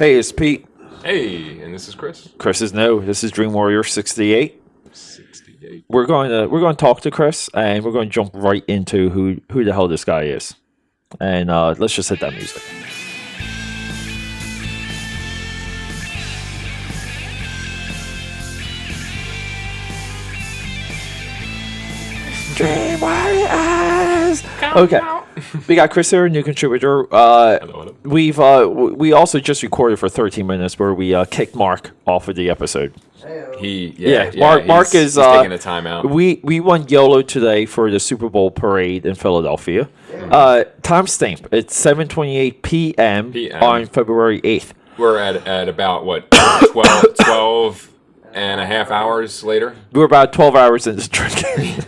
Hey, it's Pete. Hey, and this is Chris. Chris is no. This is Dream Warrior 68. 68. We're going to talk to Chris, and we're going to jump right into who the hell this guy is. And let's just hit that music. Dream Warriors. Okay, we got Chris here, new contributor. Hello. We also just recorded for 13 minutes where we kicked Mark off of the episode. Mark is he's taking a timeout. We won YOLO today for the Super Bowl parade in Philadelphia. Timestamp, it's 7:28 p.m. on February 8th. We're at about what 12 and a half hours later. We're about 12 hours into drinking.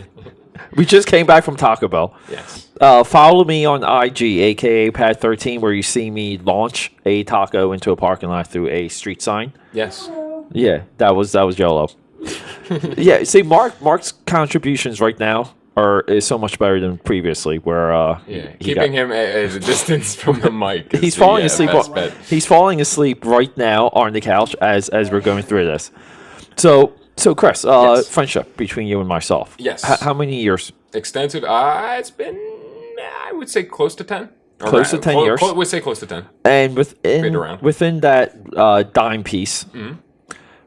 We just came back from Taco Bell. Yes. Follow me on IG, AKAPAD 13, where you see me launch a taco into a parking lot through a street sign. Yes. Yeah, that was YOLO. Yeah, see, Mark's contributions right now is so much better than previously. Where keeping him at a distance from the mic. He's falling asleep. He's falling asleep right now on the couch as we're going through this. So Chris, Yes. friendship between you and myself. Yes. How many years? Extensive. It's been, I would say, close to 10. Close to 10 years. We'd say close to 10. And within that dime piece,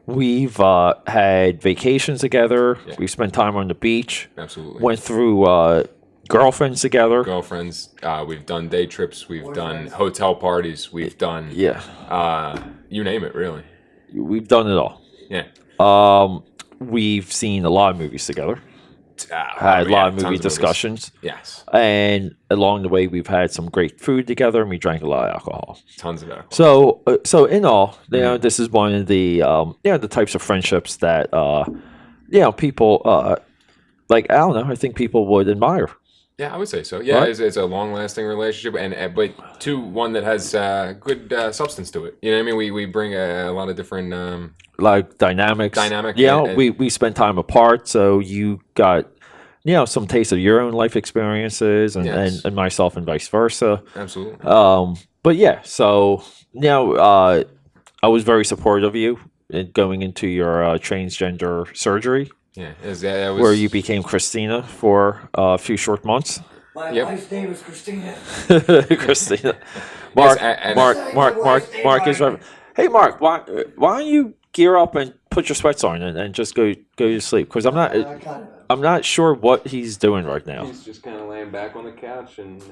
we've had vacations together. Yeah. We've spent time on the beach. Absolutely. Went through girlfriends together. Girlfriends. We've done day trips. We've done hotel parties. We've done. You name it, really. We've done it all. Yeah. We've seen a lot of movies together. Had a lot of movie discussions. Yes. And along the way, we've had some great food together, and we drank a lot of alcohol. Tons of alcohol. So in all, this is one of the the types of friendships that people I don't know. I think people would admire. Yeah, I would say so. Yeah, right? It's a long-lasting relationship, but one that has good substance to it. You know what I mean? We bring a lot of different like dynamics. Yeah, we spent time apart, so you got some taste of your own life experiences, and myself, and vice versa. Absolutely. But yeah, so I was very supportive of you in going into your transgender surgery. Yeah, that was where you became Christina for a few short months. My wife's name is Christina. Christina. Mark is right. Hey, Mark, why don't you gear up and put your sweats on and just go to sleep? Because I'm not sure what he's doing right now. He's just kind of laying back on the couch and.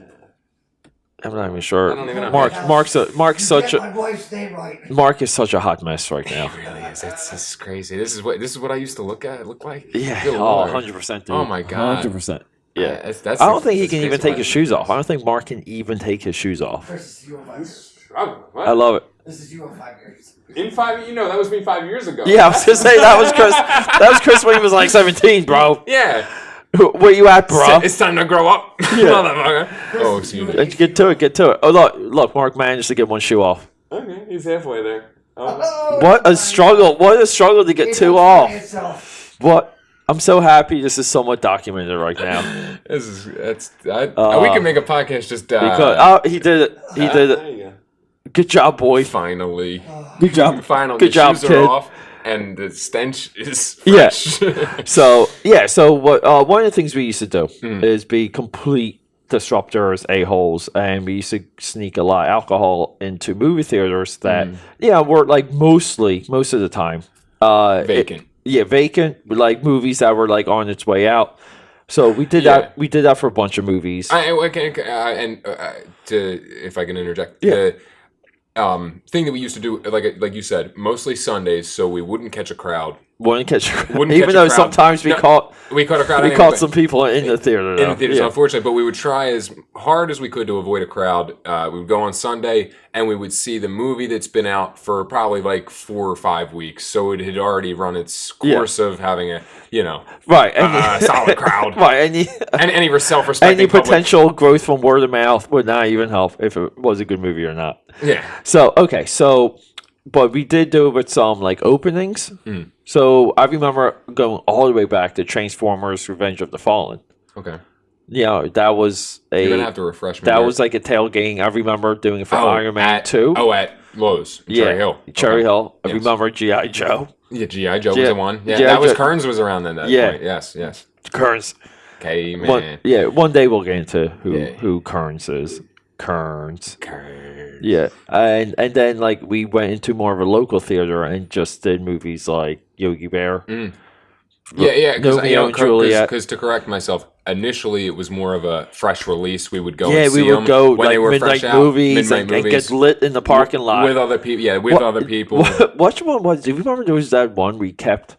I'm not even sure. I don't even know. Mark's such a. My wife's name right. Mark is such a hot mess right now. It really is. It's crazy. This is what I used to look like. Yeah. Good 100%. Dude. Oh my god. 100%. Yeah. That's I don't think he can even take his shoes off. I don't think Mark can even take his shoes off. This is you in 5 years. I love it. This is you in 5 years. In 5 years, that was me 5 years ago. Yeah, I was gonna say that was Chris. That was Chris when he was like 17, bro. Yeah. Where you at, bro? It's time to grow up, motherfucker. Oh, excuse me. Get to it. Oh, look, Mark managed to get one shoe off. Okay, he's halfway there. What a struggle to get two off. What? I'm so happy this is somewhat documented right now. We can make a podcast just because he did it. He did it. There you go. Good job, boy. Finally. Good job. Finally. Good job, shoes kid. are off and the stench is fresh. So what? One of the things we used to do is be complete disruptors, a-holes, and we used to sneak a lot of alcohol into movie theaters that were like most of the time vacant. Vacant, like movies that were like on its way out. So we did that. We did that for a bunch of movies. If I can interject, the thing that we used to do, like you said, mostly Sundays, so we wouldn't catch a crowd. Even though sometimes we caught a crowd. We caught some people in the theater. In the theaters, unfortunately, but we would try as hard as we could to avoid a crowd. We would go on Sunday and we would see the movie that's been out for probably like 4 or 5 weeks, so it had already run its course of having a solid crowd. Right, and any self-respecting any potential growth from word of mouth would not even help if it was a good movie or not. Yeah. But we did do it with some like openings. So I remember going all the way back to Transformers: Revenge of the Fallen. Okay. That was You're gonna have to refresh me. That was like a tailgating. I remember doing it for Iron Man 2. Lowe's, Yeah, Cherry Hill. Cherry Okay. Hill. I Yes. remember G.I. Joe. Yeah, G.I. Joe was G- the one. Yeah, G.I. that was Joe. Kearns was around then. That Yeah. point. Yes. Kearns. Okay, man. One day we'll get into Yeah. who Kearns is. Kearns. Kearns. Yeah, and then like we went into more of a local theater and just did movies like Yogi Bear. Yeah, Romeo and Juliet. because to correct myself, initially it was more of a fresh release. We would go Yeah, and we see would them go when they like were midnight fresh out. movies, Midnight and get lit in the parking lot with other people. Yeah, with What- other people. Which one was? Do you remember there was that one we kept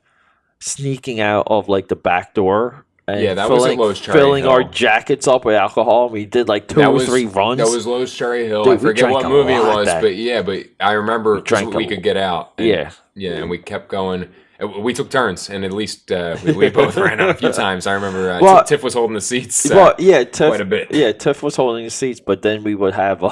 sneaking out of like the back door? And Yeah, that was at Lowe's Cherry filling our Hill. jackets up with alcohol. We did like two or three runs. That was Lowe's Cherry Hill. Dude, I we forget drank what a movie it lot was, that- but I remember drank we a- could get out. And, Yeah. and we kept going. We took turns, and at least we both ran out a few times. I remember Well- Tiff was holding the seats. Well, yeah, Tiff, quite a bit. Yeah, Tiff was holding the seats, but then we would have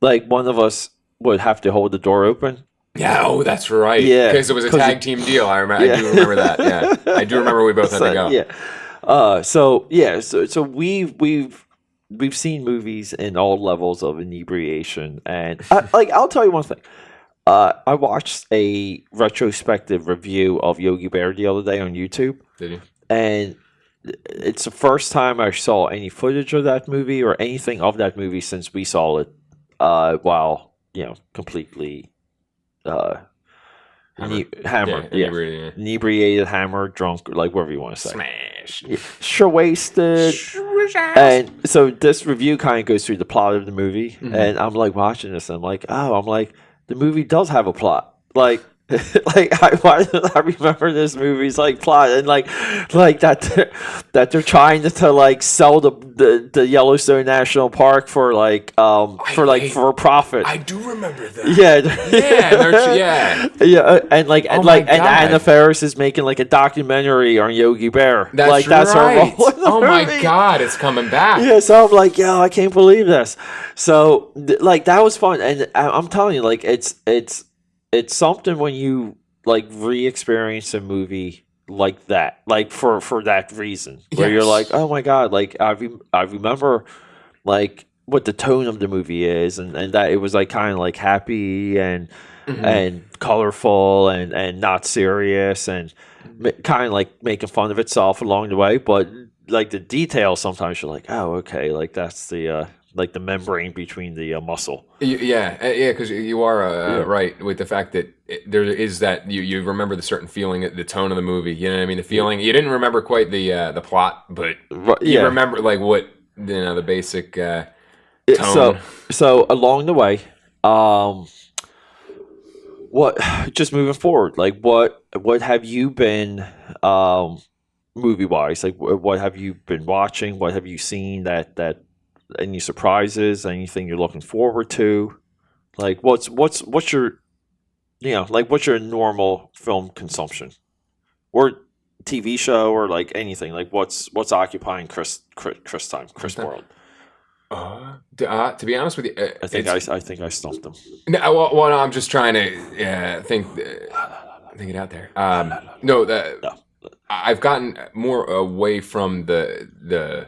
like one of us would have to hold the door open. Yeah, oh, that's right. Yeah, because it was a 'cause tag it- team deal. I Yeah. do remember that. Yeah, I do remember we both had to go. Yeah. So we've seen movies in all levels of inebriation, and I'll tell you one thing. I watched a retrospective review of Yogi Bear the other day on YouTube, Did you? and it's the first time I saw any footage of that movie or anything of that movie since we saw it while completely hammered, Yeah, inebriated, yeah. inebriated, hammered, drunk, like whatever you want to say. Smash. Sure wasted. And so this review kind of goes through the plot of the movie, and I'm like watching this, and I'm like, the movie does have a plot. Like, why did I remember this movie's like plot and like that they're trying to like sell the Yellowstone National Park for for profit. I do remember that. Yeah, Yeah, and my and God. Anna Faris is making like a documentary on Yogi Bear. that's that's her right. role in the Oh my movie. God, it's coming back. Yeah, so I'm like, I can't believe this. So that was fun, and I'm telling you, like it's something when you like re-experience a movie like that, like for that reason, where you're Yes. like, oh my God, like I remember like what the tone of the movie is, and that it was like kind of like happy and colorful and not serious and kind of like making fun of itself along the way, but like the details sometimes you're like, oh okay, like that's the like the membrane between the muscle. Because you are right with the fact that there is that you remember the certain feeling, the tone of the movie. You know what I mean? The feeling. You didn't remember quite the plot, but you remember like what the basic tone. So along the way, what just moving forward, like what have you been movie wise? Like what have you been watching? What have you seen that any surprises? Anything you're looking forward to? Like what's your what's your normal film consumption or TV show or like anything? Like what's occupying Chris time, Chris world? To be honest with you, I think I stumped him. No, well, no, I'm just trying to think it out there. No. I've gotten more away from the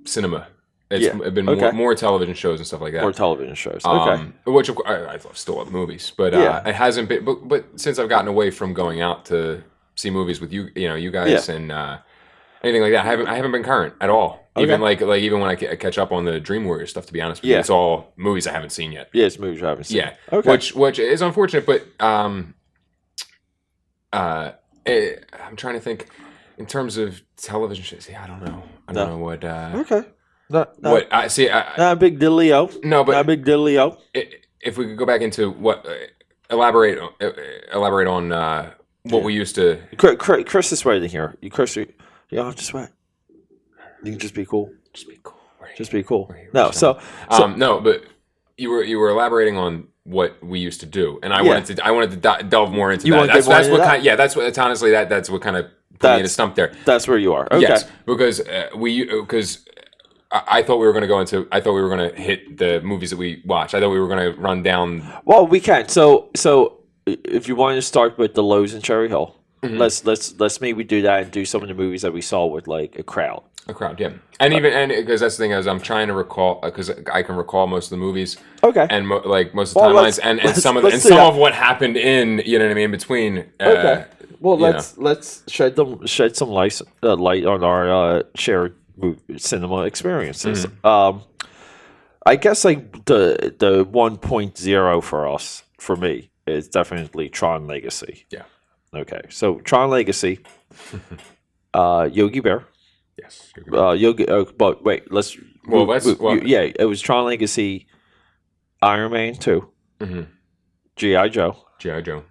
cinema. It's been more television shows and stuff like that. More television shows. Okay. Which of course, I still love movies, but it hasn't been. But since I've gotten away from going out to see movies with you guys and anything like that, I haven't been current at all. Okay. Even even when I catch up on the Dream Warrior stuff, to be honest with you, it's all movies I haven't seen yet. Yeah, it's movies I haven't seen. Yeah. Okay. Which is unfortunate, but I'm trying to think in terms of television shows. Yeah, I don't know. I don't know what. Okay. What I see? Not a big diddly-o. No, but not a big diddly-o. If we could go back into what elaborate on what we used to. Chris is sweating here. You don't have to sweat. You can just be cool. Just be cool. Just be cool. No, so no, but you were elaborating on what we used to do, and I wanted to delve more into that. That's what kind. Yeah, that's what. Honestly, that's what kind of put me in a stump there. That's where you are. Okay. Yes, because I thought we were going to go into. I thought we were going to hit the movies that we watched. I thought we were going to run down. Well, we can. So if you wanted to start with the Lowe's in Cherry Hill, Let's maybe do that and do some of the movies that we saw with like a crowd. A crowd, yeah, and because that's the thing is I'm trying to recall because I can recall most of the movies, Okay. and most of the timelines, and some of what happened in in between. Okay. Well, you let's shed some light on our shared cinema experiences. I guess like the 1.0 for me is definitely Tron Legacy. Yeah. Okay. So Tron Legacy, Yogi Bear. Yes. Yogi. But wait, yeah, it was Tron Legacy, Iron Man 2, G.I. Joe. G.I. Joe.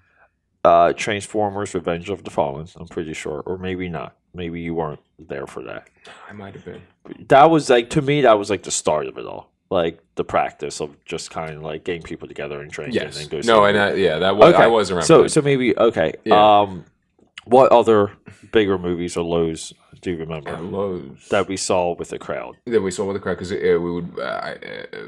Transformers: Revenge of the Fallen. I'm pretty sure, or maybe not. Maybe you weren't there for that. I might have been. That was like to me. That was like the start of it all. Like the practice of just kind of like getting people together and drinking. Yes. And go No, and that was okay. I was around. So maybe okay. Yeah. What other bigger movies or lows do you remember Lows that we saw with the crowd? that we saw with the crowd because we would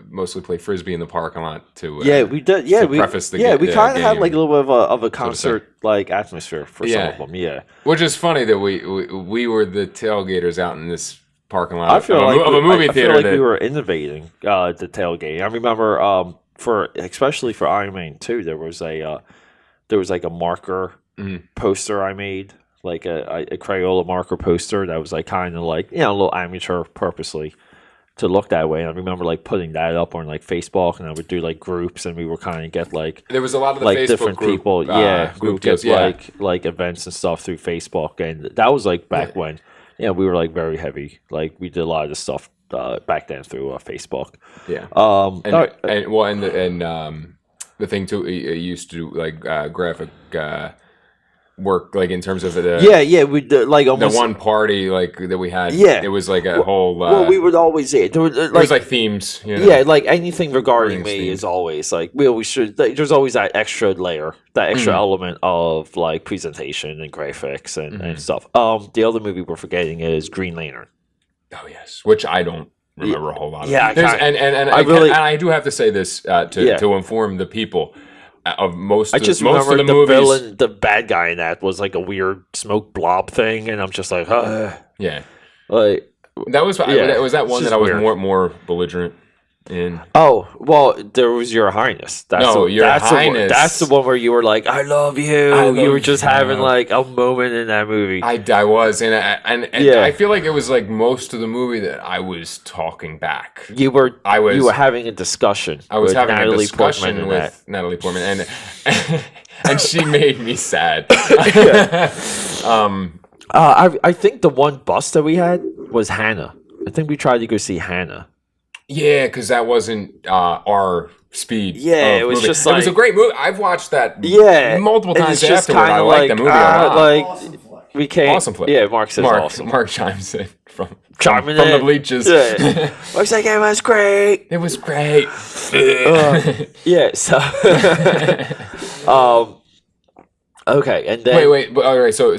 mostly play frisbee in the parking lot to We did. Yeah, we preface the we kind of had game, like a little bit of a concert like atmosphere for some of them. Yeah, which is funny that we were the tailgaters out in this parking lot I feel of a movie I theater. feel like we were innovating the tailgate. I remember especially for Iron Man 2, there was like a marker poster I made, like a Crayola marker poster that was like kind of like a little amateur purposely to look that way. And I remember like putting that up on like Facebook, and I would do like groups, and we were kind of get like there was a lot of the like Facebook different group, people, group we would deals, get like events and stuff through Facebook, and that was like back when we were like very heavy. Like we did a lot of the stuff back then through Facebook. Yeah. The thing too, it used to do like graphic work, like in terms of the we did like almost the one party like that we had. Yeah. It was like a whole. we would always there was it was like themes. Like anything regarding me themes. is always like we should. There's always that extra layer, that extra element of like presentation and graphics and stuff. The other movie we're forgetting is Green Lantern. Oh yes, which I don't remember a whole lot. Yeah, I do have to say this to inform the people of most. I just most remember of the the movies. villain, the bad guy in that was like a weird smoke blob thing, and I'm just like, yeah, like that was was that one it's that I was weird. more belligerent in. Oh well, there was Your Highness. Your Highness. That's the one where you were like, "I love you." You were just having like a moment in that movie. I was, and I feel like it was like most of the movie that I was talking back. You were having a discussion. I was having Natalie a discussion Portman with Natalie Portman, and she made me sad. I think the one bus that we had was Hannah. I think we tried to go see Hannah. Yeah, because that wasn't our speed. Yeah, it was movie. just it was a great movie. I've watched that multiple times afterward. I like the movie a lot. Awesome flick. We can't. Awesome flick. Yeah, Mark says awesome. Mark chimes in from Chiming the in. bleachers. Yeah. Mark's like, it was great. It was great. Yeah. So. Okay, and then wait. All right. So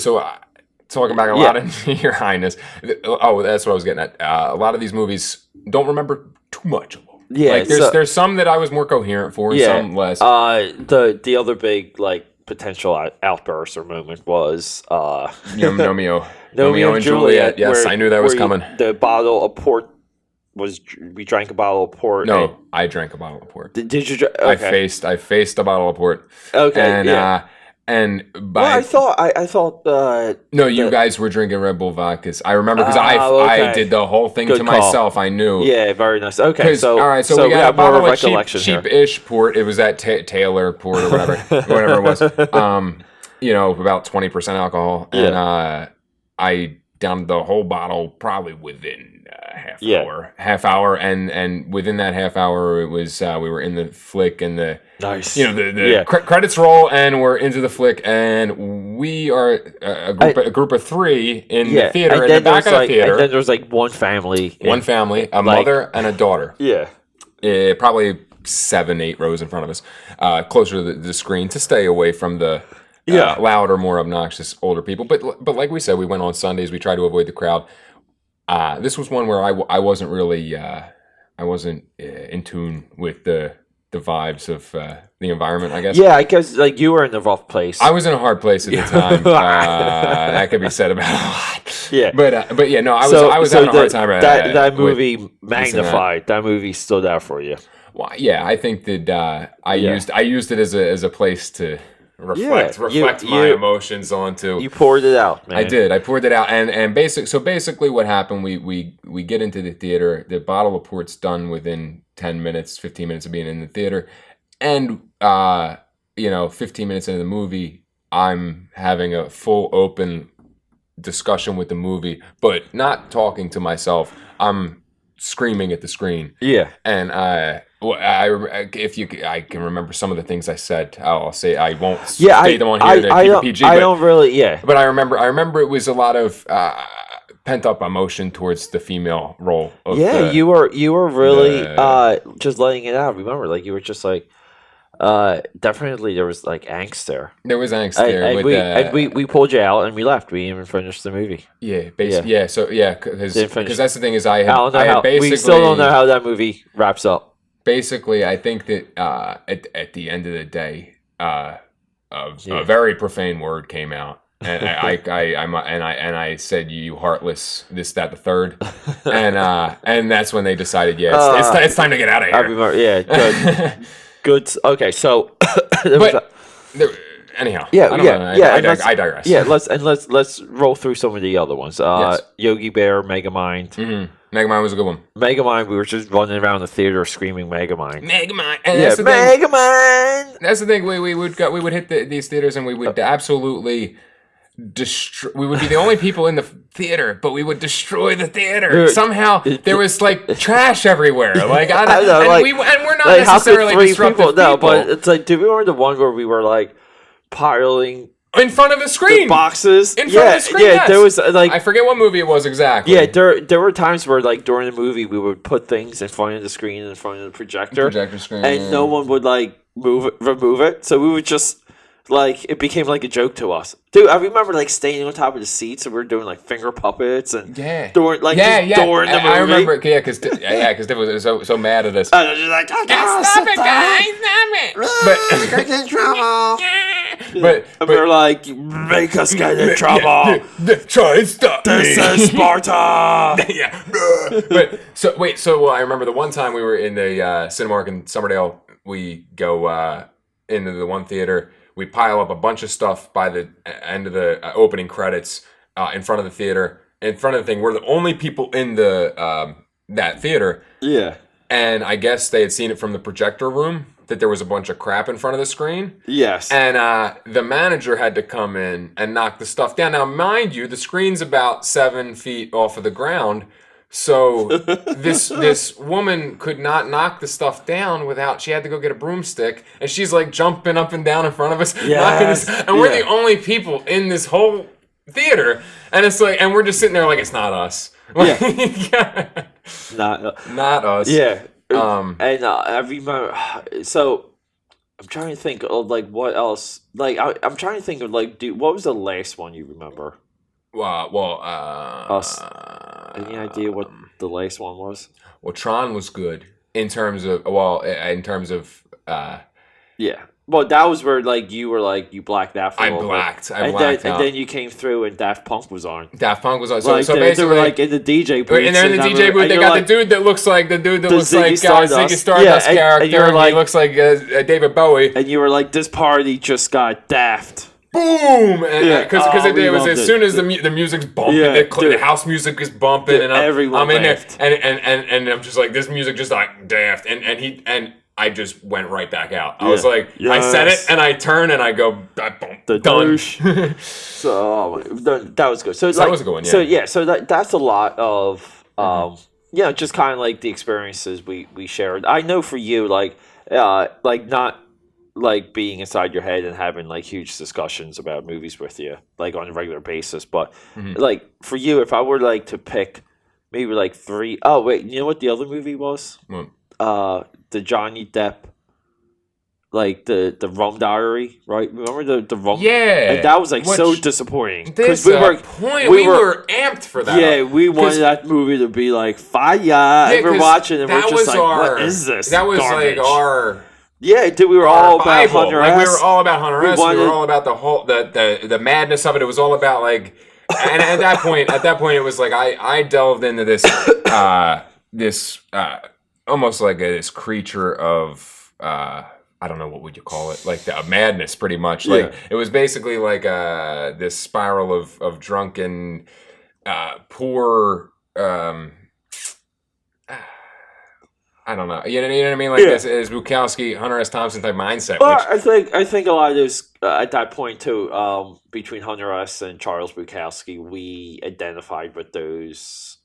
talking back a lot of Your Highness. Oh, that's what I was getting at. A lot of these movies don't remember too much of them. Yeah, like there's some that I was more coherent for, and some less. The other big like potential outburst or moment was Romeo and Juliet. Yes, I knew that was coming. The bottle of port we drank a bottle of port. No, I drank a bottle of port. Did you? Okay. I faced a bottle of port. Okay, and I thought. No, you guys were drinking Red Bull vodkas. I remember because I did the whole thing to myself. I knew. Yeah, very nice. Okay, so all right, so we got a more bottle of recollection cheap-ish port. It was that Taylor port or whatever, whatever it was. About 20% alcohol, and I downed the whole bottle probably within half hour, and within that half hour it was we were in the flick, and the nice the credits roll, and we're into the flick, and we are a group of three in the theater, in the back of the theater, and then there's like one family, a mother and a daughter, probably 7-8 rows in front of us, closer to the screen to stay away from the louder, more obnoxious older people. But like we said, we went on Sundays. We tried to avoid the crowd. This was one where I wasn't really in tune with the the vibes of the environment, I guess. Yeah, I guess like you were in a rough place. I was in a hard place at the time. That could be said about a lot. Yeah, but yeah, no, I was having a hard time. That movie magnified. That movie stood out for you. Well, yeah, I think that I used it as a place to reflect my emotions onto. You poured it out, man. I did. I poured it out, and basically what happened, we get into the theater. The bottle of port's done within 10 minutes, 15 minutes of being in the theater, and 15 minutes into the movie, I'm having a full open discussion with the movie, but not talking to myself. I'm screaming at the screen. Yeah, and I can remember some of the things I said. I'll say I won't state them on here to keep it PG. I don't really. Yeah, but I remember it was a lot of pent up emotion towards the female role. You were really just letting it out. Remember, like you were just like. Definitely there was like angst there. There was angst there. And we pulled you out and we left. We didn't even finished the movie. Yeah, because that's the thing is I we still don't know how that movie wraps up. Basically, I think that at the end of the day, a very profane word came out, and I said you heartless this that the third, and that's when they decided it's time to get out of here. I remember, good. Good. Okay, so anyhow, I digress. Yeah, let's roll through some of the other ones. Yogi Bear, Megamind. Mm-hmm. Megamind was a good one. Megamind, we were just running around the theater screaming Megamind. Megamind, and that's the Megamind. Thing. That's the thing. We would hit these theaters and we would absolutely. We would be the only people in the theater, but we would destroy the theater. Somehow there was like trash everywhere. Like I know, and we're not like, necessarily disruptive people. No, but it's like, do you remember the one where we were like piling in front of the screen boxes? In front of the screen. Yeah, there was like I forget what movie it was exactly. Yeah, there were times where like during the movie we would put things in front of the screen, in front of the projector screen, and no one would like remove it. So we would just. Like, it became like a joke to us. Dude, I remember like standing on top of the seats and we were doing like finger puppets and during the movie. I remember, because Div was so mad at us. I was just like, stop it, guys, stop it. Get in trouble. But we were like, make us get in trouble. Try and stop me. This is Sparta. So I remember the one time we were in the Cinemark in Summerdale, we go into the one theater. We pile up a bunch of stuff by the end of the opening credits in front of the theater. In front of the thing, we're the only people in the that theater. Yeah. And I guess they had seen it from the projector room, that there was a bunch of crap in front of the screen. Yes. And the manager had to come in and knock the stuff down. Now, mind you, the screen's about 7 feet off of the ground. So this woman could not knock the stuff down without, she had to go get a broomstick, and she's like jumping up and down in front of us, knocking this, and we're the only people in this whole theater, and it's like, and we're just sitting there like, it's not us. Not us. Yeah. And I remember, so I'm trying to think of like what else, like I'm trying to think of like, dude, what was the last one you remember? Us. Any idea what the last one was? Well, Tron was good in terms of yeah. Well, that was where like you were like you blacked out for a little bit. I blacked out. And then you came through and Daft Punk was on. So like, basically, they were like in the DJ booth. And they're in the DJ booth. They got like, the dude that looks like Ziggy Stardust character. And you're like, he looks like David Bowie. And you were like, this party just got daft. Boom! Because it was as soon as the music's bumping, the house music is bumping, and I'm in there, and I'm just like, this music just like daft, and I just went right back out. I was like, I said it, and I turn and I go, the done. So that was good. So that was a good one. Yeah. So that's a lot of just kind of like the experiences we shared. I know for you, like not. Like being inside your head and having like huge discussions about movies with you, like on a regular basis. But like for you, if I were like to pick maybe like 3, oh wait, you know what the other movie was? What? The Johnny Depp, like the Rum Diary, right? Remember the Rum? Yeah. And that was like so disappointing because we were amped for that. Yeah, we wanted that movie to be like fire. And we're watching and we're just like, what is this? That was garbage? like our Yeah, dude, we were all about Bible. Hunter Like, S. we were all about Hunter S. We wanted- were all about the whole the madness of it. It was all about like, and at that point, it was like I delved into this almost like this creature of I don't know, what would you call it, like a madness, pretty much. Like it was basically like this spiral of drunken, poor. I don't know. You know what I mean? Like this is Bukowski, Hunter S. Thompson type mindset. But I think a lot of those at that point too, between Hunter S. and Charles Bukowski, we identified with those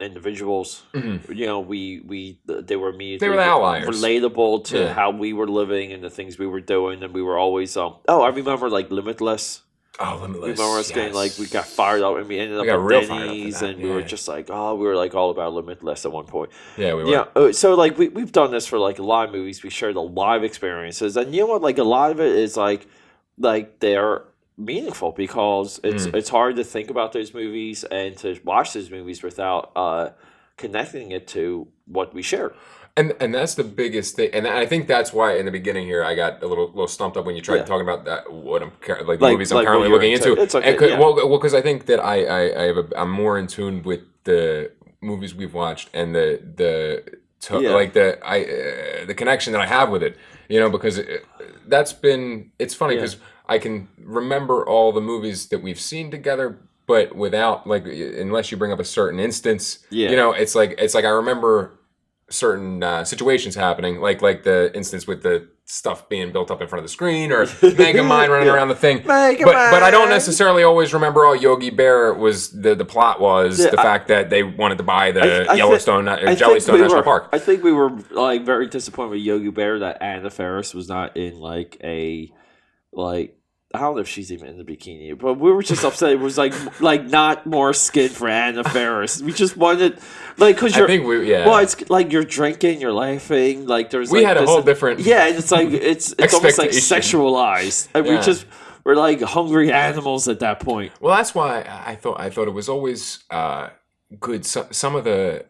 individuals. Mm-hmm. You know, they were immediately they were the outliers, relatable to how we were living and the things we were doing, and we were always I remember like Limitless. Oh, Limitless. We remember us getting like, we got fired up and we ended up at Denny's and we were just like, we were like all about Limitless at one point. Yeah, we were. Yeah, so like we've done this for like a lot of movies. We shared the live experiences, and you know what? Like a lot of it is like they're meaningful because it's hard to think about those movies and to watch those movies without connecting it to what we shared. And that's the biggest thing, and I think that's why in the beginning here I got a little stumped up when you tried talking about that, what I'm like the movies I'm currently looking into. It's okay, Well, because I think that I'm more in tune with the movies we've watched and the connection that I have with it. You know, because it's funny because I can remember all the movies that we've seen together, but without like unless you bring up a certain instance, you know, it's like I remember certain situations happening, like the instance with the stuff being built up in front of the screen, or Megamind running around the thing. But I don't necessarily always remember all Yogi Bear was the plot was the fact that they wanted to buy the Yellowstone Jellystone National Park. I think we were like very disappointed with Yogi Bear that Anna Faris was not in like a I don't know if she's even in the bikini, but we were just upset. It was like not more skin for Anna Faris. We just wanted because well, it's like you're drinking, you're laughing, like we had a whole different and it's like it's almost like sexualized, and we're like hungry animals at that point. Well, that's why I thought it was always good. Some of the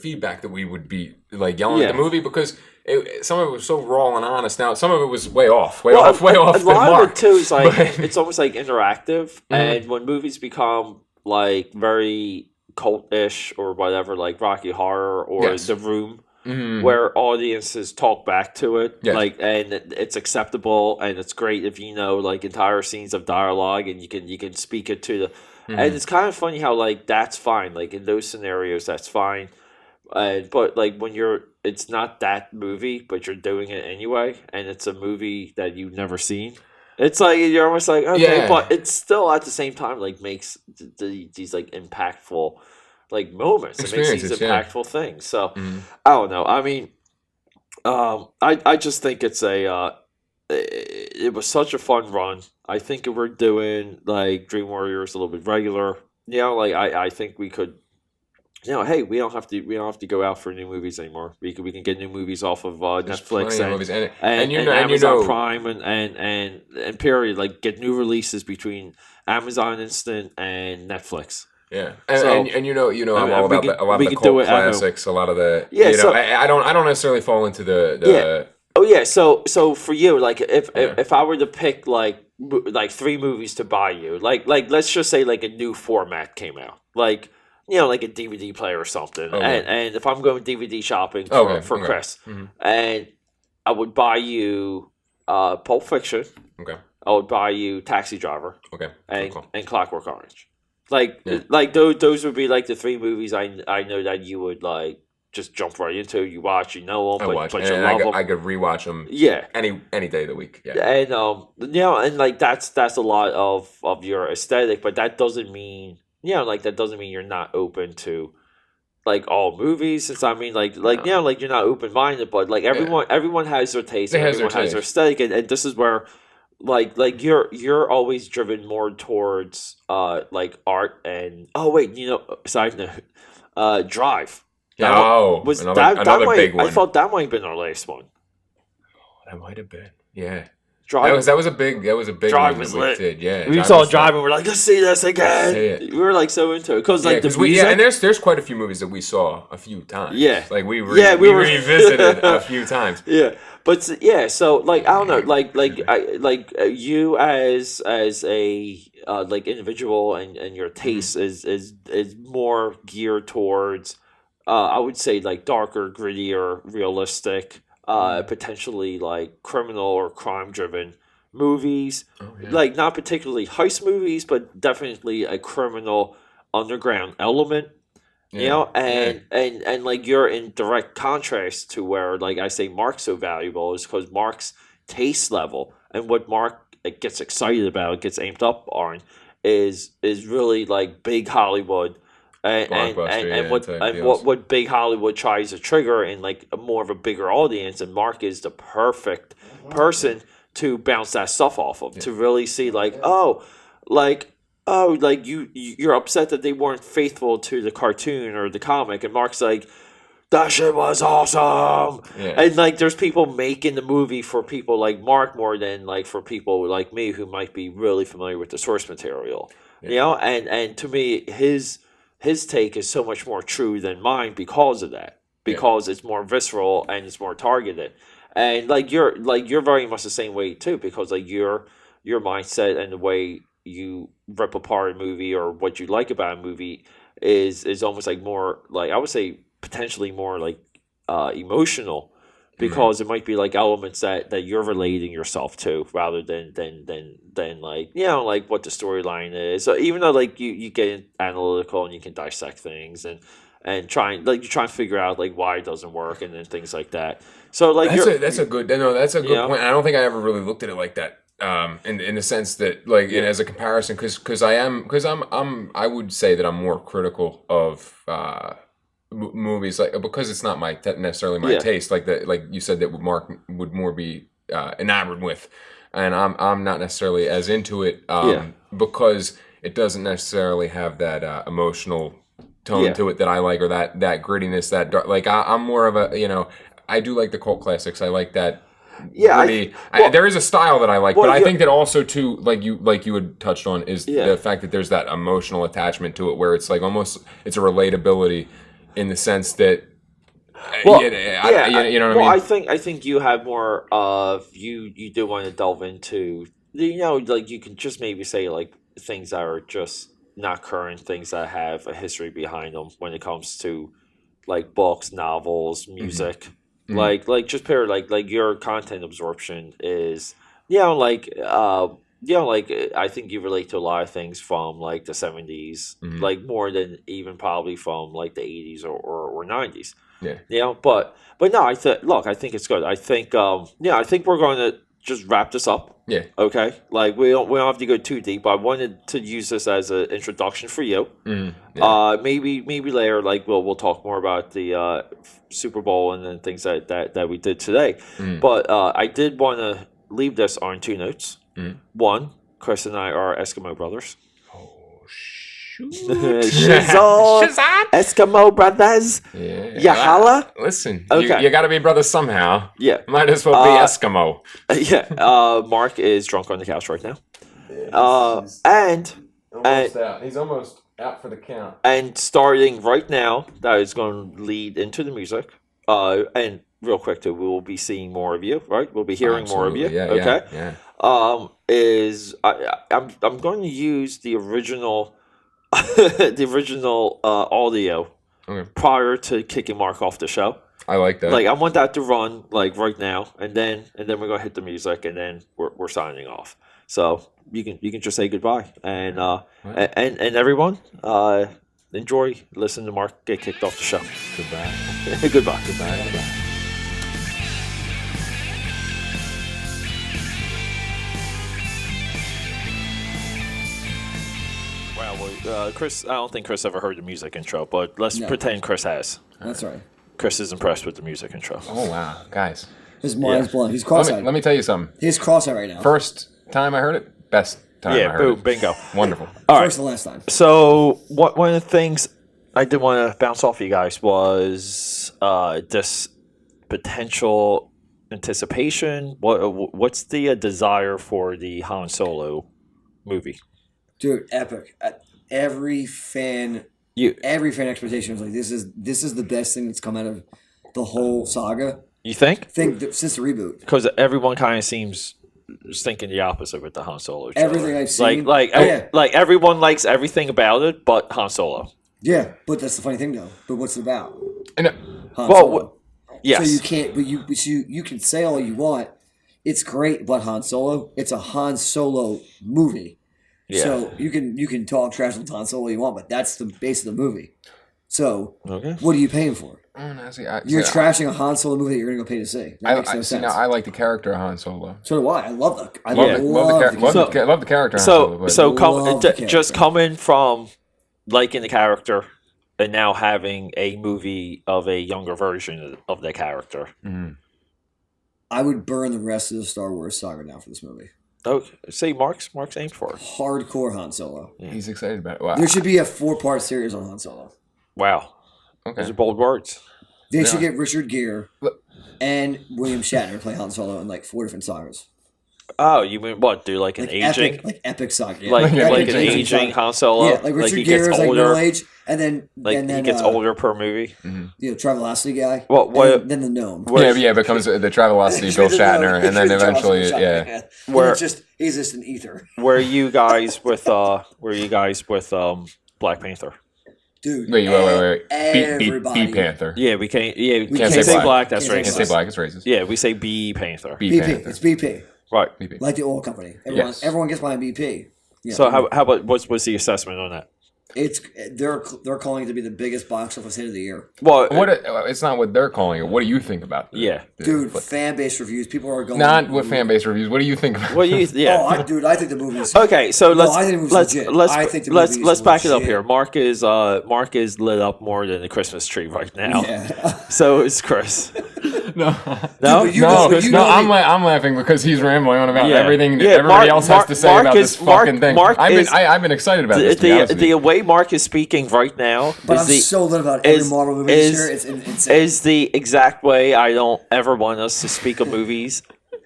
feedback that we would be like yelling at the movie because. Some of it was so raw and honest. Now, some of it was way off the mark. A lot of it too is like it's almost like interactive, and when movies become like very cult-ish or whatever, like Rocky Horror or The Room, where audiences talk back to it, and it's acceptable and it's great if you know like entire scenes of dialogue and you can speak it to the, and it's kind of funny how like that's fine, like in those scenarios that's fine. But like when it's not that movie, but you're doing it anyway, and it's a movie that you've never seen. It's like you're almost like okay, but it's still at the same time like makes these like impactful like moments. It makes these impactful things. So I don't know. I mean, I just think it's it was such a fun run. I think if we're doing like Dream Warriors a little bit regular, you know, like I think we could. You know, hey, we don't have to go out for new movies anymore. We can get new movies off of Netflix and Amazon Prime and period. Like get new releases between Amazon Instant and Netflix. Yeah, and you know, I'm all about a lot of the cult classics. A lot of the I don't necessarily fall into the. Oh yeah, so for you, like if I were to pick like 3 movies to buy you, like let's just say like a new format came out, like. You know, like a DVD player or something. And if I'm going DVD shopping for Chris, and I would buy you Pulp Fiction. Okay. I would buy you Taxi Driver. Okay. And Clockwork Orange. Like those would be like the 3 movies I know that you would like just jump right into. You watch, you know them, but you love them. I could rewatch them. Yeah. Any day of the week. Yeah. And and like that's a lot of your aesthetic, but that doesn't mean. Yeah, like that doesn't mean you're not open to like all movies. It's I mean like you know like you're not open minded, but like everyone has their taste, everyone has their aesthetic, and this is where like you're always driven more towards like art and side note, Drive. Another big one. I thought that might have been our last one. That might have been, yeah. Drive. That was a big Drive one was we lit. did. Yeah, we saw Drive and we're like, let's see this again. We were like so into it because like the music. And there's quite a few movies that we saw a few times. Yeah, like we revisited a few times. Yeah, So like I don't know, you as a like individual and your taste is more geared towards I would say like darker, grittier, realistic, potentially like criminal or crime driven movies. Like not particularly heist movies, but definitely a criminal underground element. You know, and like you're in direct contrast to where like I say Mark's so valuable is because Mark's taste level and what Mark gets excited about, gets amped up on, is really like big Hollywood, and what big Hollywood tries to trigger in like a more of a bigger audience, and Mark is the perfect person to bounce that stuff off of, to really see like like you're upset that they weren't faithful to the cartoon or the comic, and Mark's like, that shit was awesome. And like there's people making the movie for people like Mark more than like for people like me who might be really familiar with the source material. You know, and to me his take is so much more true than mine because of that. Because it's more visceral and it's more targeted. And like you're very much the same way too, because like your mindset and the way you rip apart a movie or what you like about a movie is almost like more like I would say potentially more like emotional, because it might be like elements that you're relating yourself to rather than like, you know, like what the storyline is. So even though like you get analytical and you can dissect things and try and figure out like why it doesn't work and then things like that. So like that's a good point. I don't think I ever really looked at it like that. In the sense that like as a comparison, because I would say that I'm more critical of movies like because it's not necessarily my taste, like you said that Mark would more be enamored with, and I'm not necessarily as into it because it doesn't necessarily have that emotional tone to it that I like, or that grittiness, that dark, like I'm more of a, I do like the cult classics. I like that. There is a style that I like, but I think that also too, like you had touched on, is the fact that there's that emotional attachment to it, where it's like almost it's a relatability in the sense that, you know what I mean. I think you have more of you do want to delve into, like you can just maybe say like things that are just not current, things that have a history behind them when it comes to like books, novels, music. Like just pair like your content absorption is I think you relate to a lot of things from like the 70s, like more than even probably from like the 80s or 90s. But no, I think it's good. I think I think we're going to just wrap this up. Okay. Like we don't have to go too deep. I wanted to use this as an introduction for you. Maybe later, like we'll talk more about the Super Bowl and then things that we did today. But I did want to leave this on two notes. One, Chris and I are Eskimo brothers. Oh shoot! Shizzle, Eskimo brothers. Yeah, holla. Listen, you got to be brothers somehow. Might as well be Eskimo. Mark is drunk on the couch right now. He's almost out for the count. And starting right now, that is going to lead into the music. And real quick too, we will be seeing more of you, right? We'll be hearing more of you. I'm going to use the original audio prior to kicking Mark off the show. I like that. Like I want that to run like right now, and then we're gonna hit the music, and then we're signing off. So you can just say goodbye, and everyone enjoy listening to Mark get kicked off the show. Goodbye. Goodbye. Goodbye. Well, Chris, I don't think Chris ever heard the music intro, but let's pretend Chris has. That's right. Chris is impressed with the music intro. Oh, wow. Guys. His mind's blown. He's cross-eyed. Let me tell you something. He's cross-eyed right now. First time I heard it, best time I heard it. Bingo. Wonderful. All First and last time. So one of the things I did want to bounce off you guys was this potential anticipation. What's the desire for the Han Solo movie? Dude, epic. Every fan expectation was like, this is the best thing that's come out of the whole saga. You think? Since the reboot. Because everyone kind of seems thinking the opposite with the Han Solo trailer. Everything I've seen. Like everyone likes everything about it, but Han Solo. Yeah, but that's the funny thing, though. But what's it about? And, Han Solo. Yes. So you can't. But you can say all you want. It's great, but Han Solo. It's a Han Solo movie. Yeah. So you can talk trash on Han Solo all you want, but that's the base of the movie. So what are you paying for? You're trashing a Han Solo movie that you're going to go pay to see. That makes no sense. Now, I like the character of Han Solo. So do I. I love the. I love the character. Of Han Solo, just coming from liking the character and now having a movie of a younger version of the character. Mm-hmm. I would burn the rest of the Star Wars saga now for this movie. Oh, see, Mark's aimed for it. Hardcore Han Solo. Yeah. He's excited about it. Wow. There should be a 4-part series on Han Solo. Wow. Okay. Those are bold words. They should get Richard Gere and William Shatner play Han Solo in like 4 different sagas. Oh, you mean what? Do like an aging, epic saga, yeah. like epic an aging Han Solo? Yeah, like Richard Gere is like middle age, and then he gets older per movie. Mm-hmm. You know, Travelocity guy. What? Then the gnome. Becomes the Travelocity Bill Shatner, and then eventually, Where he's just an ether. Were you guys with Black Panther? Dude, wait. Everybody. B Panther. Yeah, we can't. Yeah, we can't say black. That's Can't say racist. black. It's racist. Yeah, we say B Panther. B BP. Panther. It's BP. Right. BP. Like the oil company. Everyone gets behind BP. Yeah. So how about what's the assessment on that? They're calling it to be the biggest box office hit of the year. Well, it's not what they're calling it. What do you think about it? Yeah, dude. Fan base reviews. People are going. Not with fan base reviews. What do you think about? Yeah. I think the movie's okay. So let's let's back it up here. Mark is lit up more than the Christmas tree right now. Yeah. So is Chris. No. I'm I'm laughing because he's rambling on about everything Yeah, everybody else has to say about this fucking thing. I've been excited about this. The way Mark is speaking right now, but I'm so lit about every Marvel movie this year. It's insane. Is the exact way I don't ever want us to speak of movies.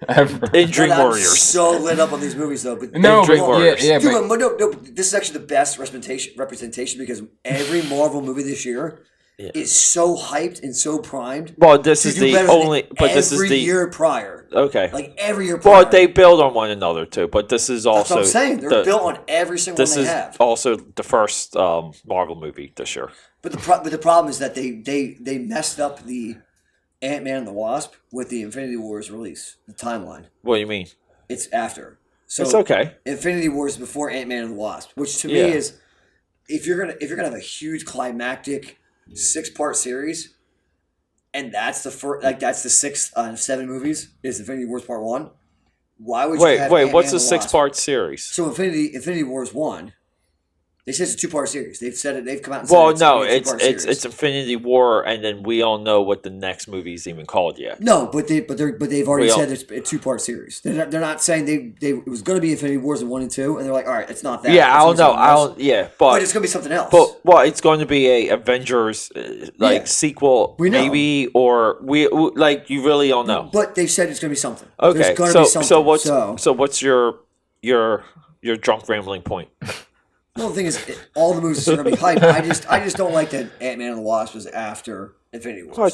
Ever. In Dream I'm Warriors. so lit up on these movies though. But this is actually the best representation because every Marvel movie this year is so hyped and so primed. Well, this is the only, but this is the year prior. Okay, like every year prior. Well, they build on one another too, but this is also. That's what I'm saying. They're built on every single one they have. This is also the first Marvel movie this year. But the problem is that they messed up the Ant-Man and the Wasp with the Infinity Wars release, the timeline. What do you mean? It's after. So it's okay. Infinity Wars is before Ant-Man and the Wasp, which to me is if you're gonna have a huge climactic 6-part series, and that's the first, like that's the 6 out of 7 movies is Infinity Wars Part 1. Why would you have Ant-Man what's the and the Wasp? 6-part series? So Infinity Wars 1. They said it's a 2-part series. They've said it. They've come out and said it's Infinity War, and then we all know what the next movie is even called yet. No, but they've already said it's a 2-part series. They're not saying it was going to be Infinity Wars in 1 and 2, and they're like, all right, it's not that. Yeah, I don't know. But it's going to be something else. But it's going to be a Avengers sequel, maybe, or we like you really don't know. But they said it's going to be something. Okay, There's going to be something. So what's your drunk rambling point? Well, the thing is, all the movies are going to be hype. I just don't like that Ant-Man and the Wasp was after Infinity Wars. Wait.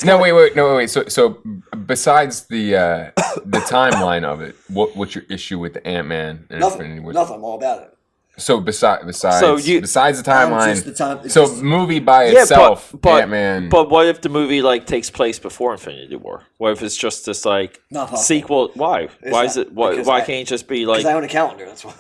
So besides the timeline of it, what's your issue with the Ant-Man and Infinity Wars? Nothing. I'm all about it. So besides the timeline, movie by Yeah, itself, but Ant-Man. But what if the movie takes place before Infinity War? What if it's just this sequel? Why? Why is it? Why can't it just be Because I own a calendar. That's why.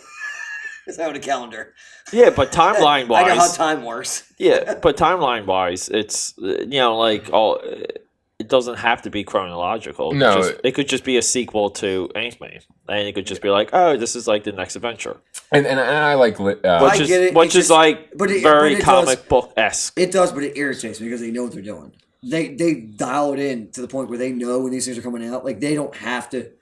Because I own a calendar. Yeah, but timeline wise, I know how time works. Yeah, but timeline wise, it's it doesn't have to be chronological. No, it could just be a sequel to Ant-Man, and it could just be like, oh, this is like the next adventure. And I like which is very comic book esque. It does, but it irritates me because they know what they're doing. They dial it in to the point where they know when these things are coming out. Like they don't have to.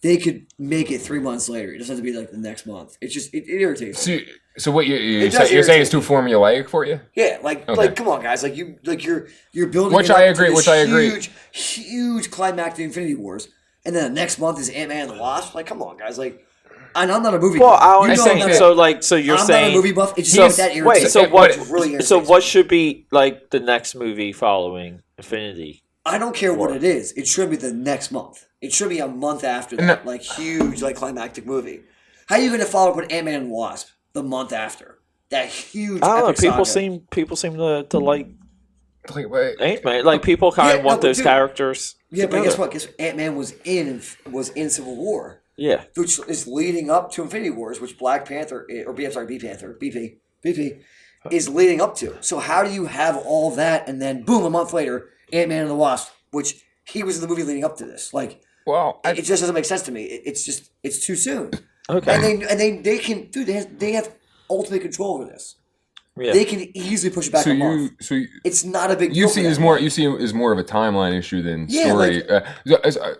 They could make it 3 months later. It doesn't have to be like the next month. It's just it irritates me. So what you're saying is too formulaic for you? Yeah, like come on, guys, you're building. Which I agree. Huge climactic Infinity Wars, and then the next month is Ant-Man and the Wasp. Like, come on, guys, and I'm not a movie. Well, buff. so you're I'm saying not a movie buff. It's just that what should be like the next movie following Infinity I don't care what it is. It should be the next month. It should be a month after that, like huge, like climactic movie. How are you going to follow up with Ant-Man and the Wasp the month after that huge? I don't know. epic saga? People seem to like Wait. Ant-Man. Like people kind of want those characters. Yeah, but together. guess what? Guess what? Ant-Man was in Civil War, Yeah. which is leading up to Infinity Wars, which Black Panther BP is leading up to. So how do you have all that and then boom, a month later, Ant-Man and the Wasp, which he was in the movie leading up to this? Like, Well, it just doesn't make sense to me. It's too soon. Okay. And they can, dude. They have ultimate control over this. Yeah. They can easily push it back a month. It's not a big deal. You see is more of a timeline issue than story.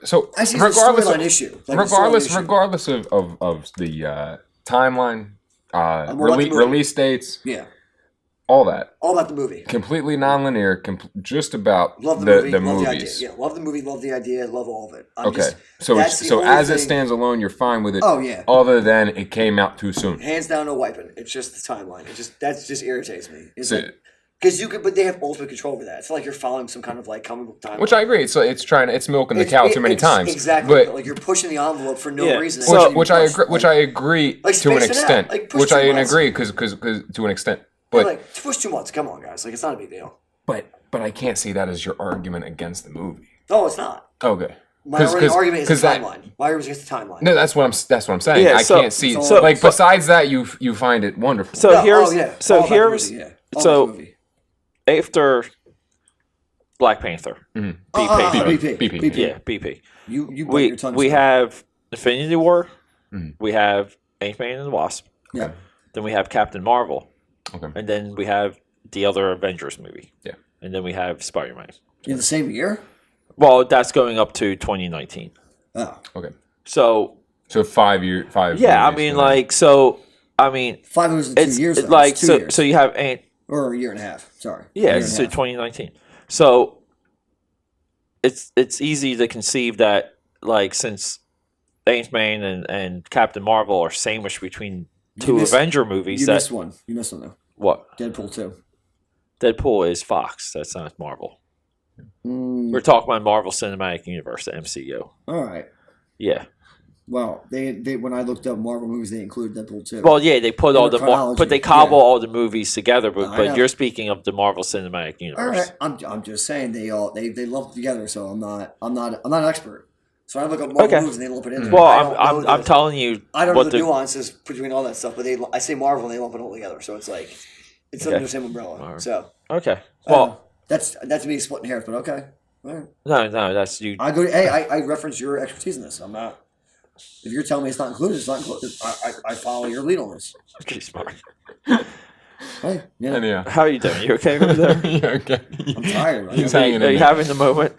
So I see it's a storyline issue. Like regardless of the timeline, release dates, yeah, all that. all about the movie. Completely non-linear, just about Love the movie. the Love movies. the idea. Yeah, love the movie. Love the idea. Love all of it. So that's the only as it thing- stands alone, you're fine with it. Oh, yeah. Other than it came out too soon. Hands down, no wiping. It's just the timeline. That just irritates me. It's So- like, because but they have ultimate control over that. It's like you're following some kind of like comic book timeline. Which I agree. It's milking the cow too many times. Exactly. But Like you're pushing the envelope for no Yeah. reason. So- which I agree Like, to an space it out. extent. Like, push Which 2 I months. agree because to an extent. But like push 2 months. Come on, guys. Like it's not a big deal. but I can't see that as your argument against the movie. No, it's not. Okay. My only argument is the that- timeline. My argument is against the timeline. No, that's what I'm saying. Yeah, I so- can't see. so- like besides that, you find it wonderful. So No, here's all about here's the movie, yeah. All so about the movie. after Black Panther, BP. yeah, BP. You bite We your tongue. we still. have Infinity War, we have Ant-Man and the Wasp, Yeah. then we have Captain Marvel, Okay. and then we have the other Avengers movie, Yeah. and then we have Spider-Man. In the same year? Well, that's going up to 2019. Oh. Okay. So 5 year. yeah, I mean, like, so I mean, 5 years and 2 it's years. it's though. like It's 2 so years. so you have Ant. Or a year and a half. Sorry. Yeah, A year it's and to a half. 2019. So it's easy to conceive that, like, since Ant-Man and Captain Marvel are sandwiched between two missed- Avenger movies, You that missed one. You missed one though. what Deadpool 2. Deadpool is Fox. That's not Marvel. Mm, We're talking about Marvel Cinematic Universe, the MCU. all right. Yeah. Well, they when I looked up Marvel movies, they included Deadpool 2. Well, yeah, they put all the chronology, but they cobble yeah. all the movies together. I But know. you're speaking of the Marvel Cinematic all Universe. right. I'm just saying they lump together. So I'm not an expert. So I look up Marvel Okay. movies and they lump it in. there. Well, I don't know I'm the- telling you I don't know what the nuances between all that stuff, but I say Marvel and they lump it all together. So it's like it's under Okay. the same umbrella. All right. So Okay. Well, that's me splitting hairs, but okay. All right. no, that's you. I reference your expertise in this. I'm not. If you're telling me it's not included, it's not included. I follow your lead on this. Okay, smart. Hey, yeah. Yeah. How are you doing? You okay over there? Yeah, okay. I'm tired. Right? He's I'm hanging Are in you there. having the moment?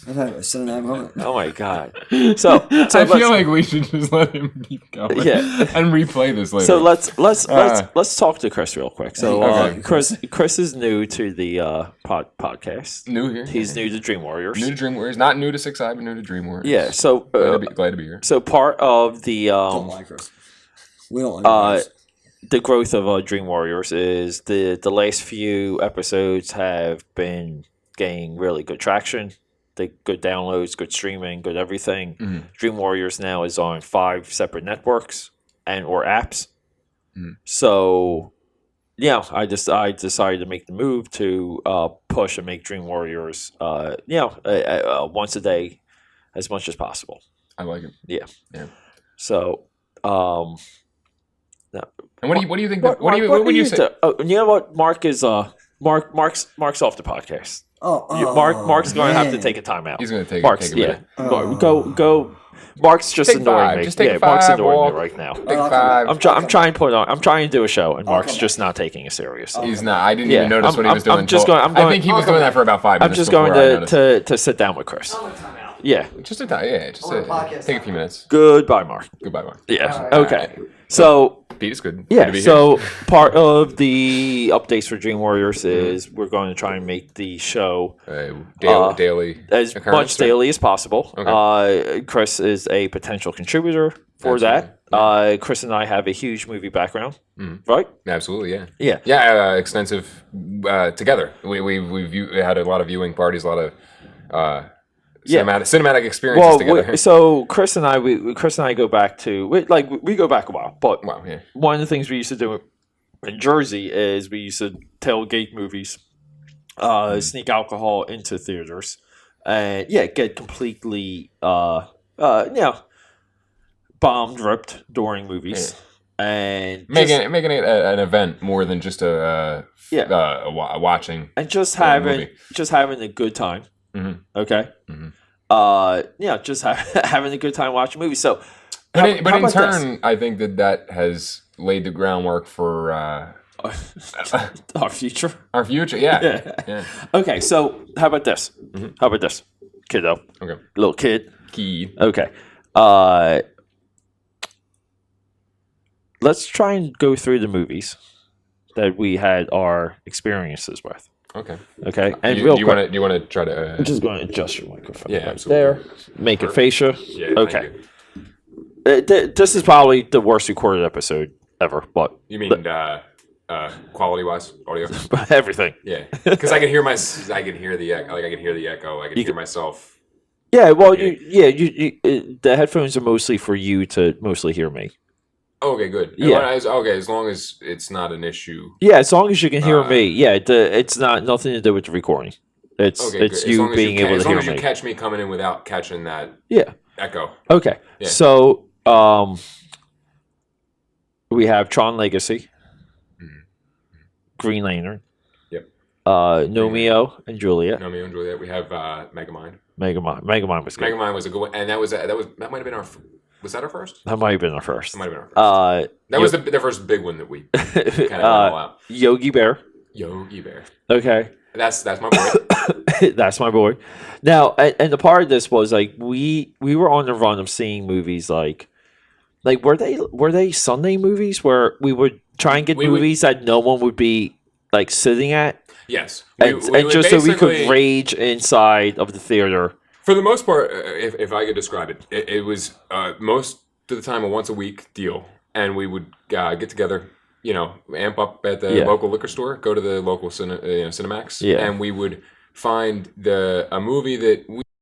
having a cinematic moment. Oh my god! So I let's- feel like we should just let him keep going. Yeah. And replay this later. so let's talk to Chris real quick. So Okay. Chris is new to the podcast. New here. He's new to Dream Warriors. New to Dream Warriors. Not new to 6i, but new to Dream Warriors. Yeah. So Glad to be here. so part of the Don't like us. We don't like us. the growth of Dream Warriors is the last few episodes have been gaining really good traction. The good downloads, good streaming, good everything. Mm-hmm. Dream Warriors now is on 5 separate networks and or apps. So, yeah, I decided to make the move to push and make Dream Warriors, once a day, as much as possible. I like it. Yeah. Yeah. So, And what do you think? Mark, What would you say? Oh, you know what? Mark is Mark's off the podcast. Mark's going to have to take a timeout. He's going to take Mark's a minute. Go. Mark's just Take annoying 5. me. Just take Yeah, Mark's 5, annoying walk. me right now. Take I'll come 5. I'm trying to put on. I'm trying to do a show, and Mark's come just not taking it seriously. He's not. I didn't Yeah, even notice what he was doing. I'm just until- going- I'm I going- think he was doing that for about 5 I'm minutes. just before I going noticed. to sit down with Chris. I'm gonna time out. Yeah. Just a time. Yeah. Just I want a podcast take a time. few minutes. Goodbye, Mark. Goodbye, Mark. Yeah. All right. Okay. So. Pete is good. Good to Yeah, be so here. part of the updates for Dream Warriors is we're going to try and make the show Daily as occurrence, much daily as possible. Okay. Chris is a potential contributor for that. Chris and I have a huge movie background, right? Absolutely, yeah. Yeah. Yeah, extensive together. We had a lot of viewing parties, a lot of cinematic experiences together. So Chris and I go back to we go back a while, but Wow, yeah. one of the things we used to do in Jersey is we used to tailgate movies, sneak alcohol into theaters, and get completely bombed ripped during movies, and making it an event more than just a watching and just movie. having a good time. Mm-hmm. Okay. Mm-hmm. Just having a good time watching movies. So, but in turn, I think that has laid the groundwork for our future. Our future, yeah. Okay, so how about this? Mm-hmm. How about this, kiddo? Okay, Little kid. key. Okay. Let's try and go through the movies that we had our experiences with. Okay. Okay. And do you want to try to? I'm just going to adjust your microphone. Yeah, right absolutely. there. Make it facial. Yeah. Okay. This is probably the worst recorded episode ever, but You mean quality wise, audio? everything. Yeah, because I can hear I can hear the echo. I can hear the echo. I can hear myself. Yeah. Well, the headphones are mostly for you to mostly hear me. Okay, good. Yeah. As long as it's not an issue. Yeah, as long as you can hear me. Yeah, it's not nothing to do with the recording. It's Okay, it's good. As long you as being able to as hear long as you me. catch me coming in without catching that Yeah. echo. Okay. Yeah. So we have Tron Legacy, Green Lantern. Yep. Nomeo and Juliet. Romeo and Juliet. We have Megamind. Megamind was good. Megamind was a good one, and that might have been our. Was that our first? That might have been our first. That might have been our first. That was the first big one that we kind of went all out. Yogi Bear. Yogi Bear. Okay. That's my boy. That's my boy. Now, and the part of this was like we were on the run of seeing movies like were they Sunday movies where we would try and get movies that no one would be like sitting at? Yes. And just so we could rage inside of the theater. For the most part, if I could describe it, it was most of the time a once a week deal, and we would get together, amp up at the local liquor store, go to the local Cinemax, and we would find a movie that